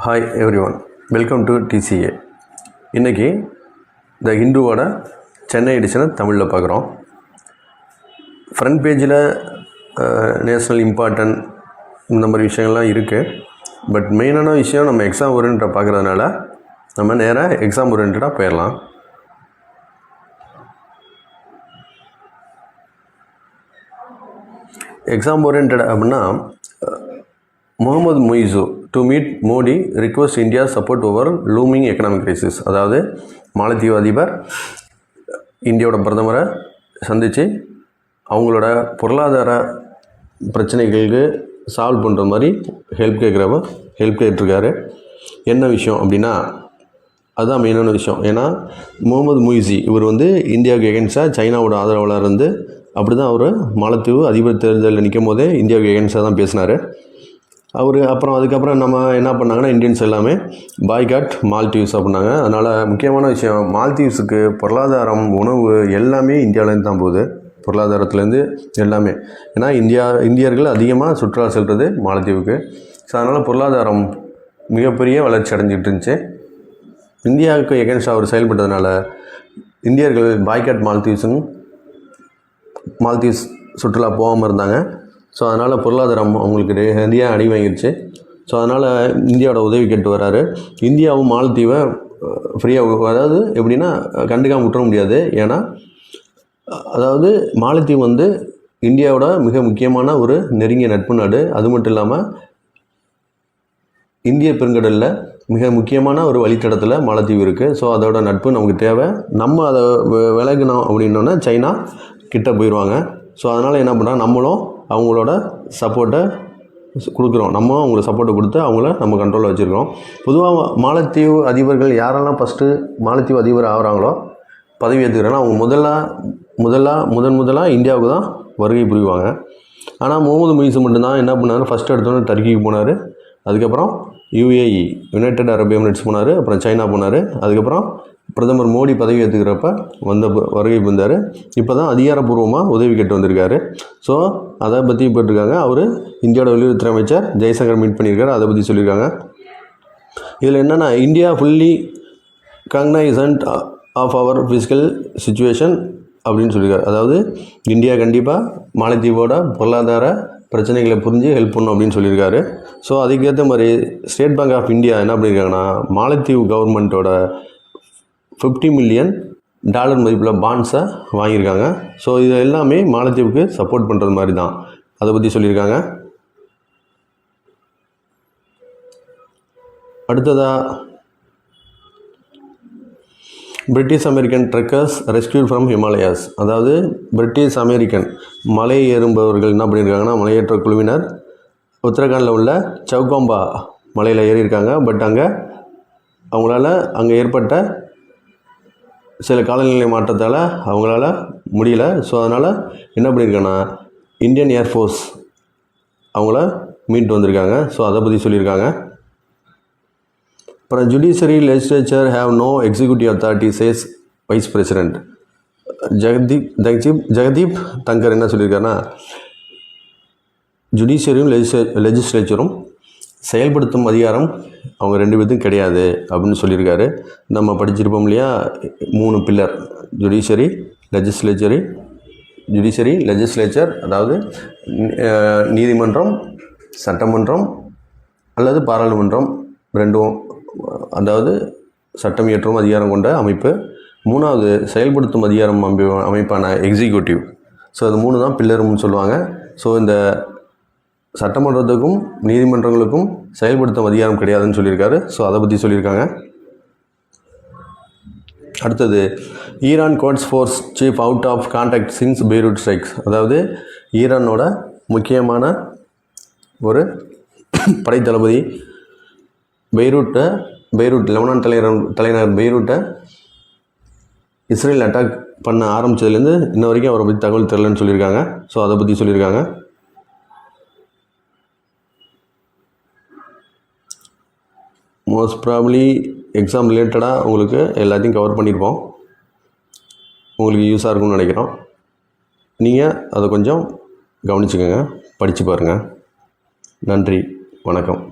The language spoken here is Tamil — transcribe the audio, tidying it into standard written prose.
Hi every one, welcome to TCA. இன்றைக்கி த ஹிந்துவோட சென்னை எடிஷனை தமிழில் பார்க்குறோம். ஃப்ரண்ட் பேஜில் நேஷ்னல் இம்பார்ட்டன்ட் இந்த மாதிரி விஷயங்கள்லாம் இருக்குது. பட் மெயினான விஷயம் நம்ம எக்ஸாம் ஓரியன்டாக பார்க்குறதுனால நம்ம நேராக எக்ஸாம் ஓரியன்டாக போயிடலாம். எக்ஸாம் ஓரியன்ட் அப்படின்னா Mohamed Muizzu to meet Modi request India support over looming economic crisis. அதாவது மாலத்தீவு அதிபர் இந்தியாவோட பிரதமரை சந்தித்து அவங்களோட பொருளாதார பிரச்சனைகளுக்கு சால்வ் பண்ணுற மாதிரி ஹெல்ப் கேட்டிருக்காரு. என்ன விஷயம் அப்படின்னா அதுதான் மெயினான விஷயம். ஏன்னா முகமது முய்ஸி இவர் இந்தியாவுக்கு எகென்ஸ்டாக சைனாவோட ஆதரவாளர் அப்படி தான் அவர் மாலத்தீவு அதிபர் தேர்தலில் நிற்கும் போதே இந்தியாவுக்கு எகென்ஸ்டாக தான் பேசினார் அவர். அதுக்கப்புறம் நம்ம என்ன பண்ணாங்கன்னா, இந்தியன்ஸ் எல்லாமே பாய்காட் மால்தீவ்ஸ் அப்படின்னாங்க. அதனால் முக்கியமான விஷயம், மால்தீவ்ஸுக்கு பொருளாதாரம், உணவு எல்லாமே இந்தியாவிலேருந்து தான் போகுது. பொருளாதாரத்துலேருந்து எல்லாமே. ஏன்னா இந்தியர்கள் அதிகமாக சுற்றுலா செல்வது மாலத்தீவுக்கு. ஸோ அதனால் பொருளாதாரம் மிகப்பெரிய வளர்ச்சி அடைஞ்சிட்டு இருந்துச்சு. இந்தியாவுக்கு எகென்ஸ்டாக அவர் செயல்பட்டதுனால இந்தியர்கள் பாய்காட் மால்தீவ்ஸ் சுற்றுலா போகாமல் இருந்தாங்க. ஸோ அதனால் பொருளாதாரம் அவங்களுக்கு நிறையா அடி வாங்கிடுச்சு. ஸோ அதனால் இந்தியாவோட உதவி கேட்டு வர்றாரு. இந்தியாவும் மாலத்தீவை ஃப்ரீயாக, அதாவது எப்படின்னா கண்டுக்காமல் விட்டுற முடியாது. ஏன்னா அதாவது மாலத்தீவு இந்தியாவோட மிக முக்கியமான ஒரு நெருங்கிய நட்பு நாடு. அது மட்டும் இல்லாமல் இந்திய பெருங்கடலில் மிக முக்கியமான ஒரு வழித்தடத்தில் மாலத்தீவு இருக்குது. ஸோ அதோட நட்பு நமக்கு தேவை. நம்ம அதை விலகினோம் அப்படின்னோன்னா சைனா கிட்ட போயிடுவாங்க. ஸோ அதனால் என்ன பண்ணுறாங்க, நம்மளும் அவங்களோட சப்போர்ட்டை கொடுக்குறோம். நம்ம அவங்களுக்கு சப்போர்ட்டை கொடுத்து அவங்கள நம்ம கண்ட்ரோலில் வச்சுருக்கோம். பொதுவாக மாலத்தீவு அதிபர்கள் யாரெல்லாம் ஃபஸ்ட்டு மாலத்தீவு அதிபர் ஆகிறாங்களோ, பதவி ஏற்றுக்கிறாங்கன்னா அவங்க முதலாக இந்தியாவுக்கு தான் வருகை புரிவாங்க. ஆனால் முகமது முய்ஸு மட்டும்தான் என்ன பண்ணார், ஃபஸ்ட்டு எடுத்தோன்னே டர்க்கிக்கு போனார். அதுக்கப்புறம் யுஏஇ யுனைடெட் அரபு எமிரேட்ஸ் போனார். அப்புறம் சைனா போனார். அதுக்கப்புறம் பிரதமர் மோடி பதவி ஏற்றுக்கிறப்ப வருகை வந்தார். இப்போ தான் அதிகாரப்பூர்வமாக உதவி கேட்டு வந்திருக்காரு. ஸோ அதை பற்றி போட்டிருக்காங்க. அவர் இந்தியாவோட வெளியுறவுத்துறை அமைச்சர் ஜெய்சங்கர் மீட் பண்ணியிருக்காரு. அதை பற்றி சொல்லியிருக்காங்க. இதில் என்னென்னா, India fully cognizant of our fiscal situation அப்படின்னு சொல்லியிருக்காரு. அதாவது இந்தியா கண்டிப்பாக மாலத்தீவோட பொருளாதார பிரச்சனைகளை புரிஞ்சு ஹெல்ப் பண்ணும் அப்படின்னு சொல்லியிருக்காரு. ஸோ அதுக்கேற்ற மாதிரி ஸ்டேட் பேங்க் ஆஃப் இந்தியா என்ன பண்ணியிருக்காங்கன்னா, மாலத்தீவு கவர்மெண்ட்டோட $50 மில்லியன் மதிப்பில் பாண்ட்ஸை வாங்கியிருக்காங்க. ஸோ இது எல்லாமே மாலத்தீவுக்கு சப்போர்ட் பண்ணுறது மாதிரி தான். அதை பற்றி சொல்லியிருக்காங்க. அடுத்ததாக British American trekkers rescued from Himalayas. அதாவது பிரிட்டிஷ் அமெரிக்கன் மலை ஏறுபவர்கள் என்ன பண்ணியிருக்காங்கன்னா, மலையேற்ற குழுவினர் உத்தரகாண்டில் உள்ள சவுகாம்பா மலையில் ஏறியிருக்காங்க. பட் அவங்களால அங்கே ஏற்பட்ட சில காலநிலை மாற்றத்தால் அவங்களால முடியல. ஸோ அதனால் என்ன பண்ணியிருக்காங்கன்னா, இந்தியன் ஏர்ஃபோர்ஸ் அவங்கள மீட்டு வந்திருக்காங்க. ஸோ அதை பற்றி சொல்லியிருக்காங்க. அப்புறம் judiciary legislature have no executive authority says vice president Jagdeep Dhankhar என்ன சொல்லியிருக்காருன்னா, ஜுடிஷரியும் லெஜிஸ்லேச்சரும் செயல்படுத்தும் அதிகாரம் அவங்க 2 பேர்த்துக்கும் கிடையாது அப்படின்னு சொல்லியிருக்காரு. நம்ம படிச்சிருப்போம் இல்லையா, 3 பில்லர், ஜுடிஷரி லெஜிஸ்லேச்சர், அதாவது நீதிமன்றம், சட்டமன்றம் அல்லது பாராளுமன்றம் ரெண்டும், அதாவது சட்டம் இயற்றும் அதிகாரம் கொண்ட அமைப்பு. 3வது செயல்படுத்தும் அதிகாரம் அமைப்பான எக்ஸிக்யூட்டிவ். ஸோ அது 3 தான் பில்லருன்னு சொல்லுவாங்க. ஸோ இந்த சட்டமன்றத்துக்கும் நீதிமன்றங்களுக்கும் செயல்படுத்தும் அதிகாரம் கிடையாதுன்னு சொல்லியிருக்காரு. ஸோ அதை பற்றி சொல்லியிருக்காங்க. அடுத்தது Iran Quds force chief out of contact since Beirut strikes. அதாவது ஈரானோட முக்கியமான ஒரு படைத்தளபதி பெய்ரூட் லெபனான் தலைநகர் பெய்ரூட்டை இஸ்ரேல் அட்டாக் பண்ண ஆரம்பித்ததுலேருந்து இன்ன வரைக்கும் அவரை பற்றி தகவல் தெரியலன்னு சொல்லியிருக்காங்க. ஸோ அதை பற்றி சொல்லியிருக்காங்க. மோஸ்ட் ப்ராபப்ளி எக்ஸாம் ரிலேட்டடாக உங்களுக்கு எல்லாத்தையும் கவர் பண்ணியிருப்போம். உங்களுக்கு யூஸாக இருக்கும்னு நினைக்கிறோம். நீங்கள் அதை கொஞ்சம் கவனிச்சுக்கோங்க, படித்து பாருங்கள். நன்றி, வணக்கம்.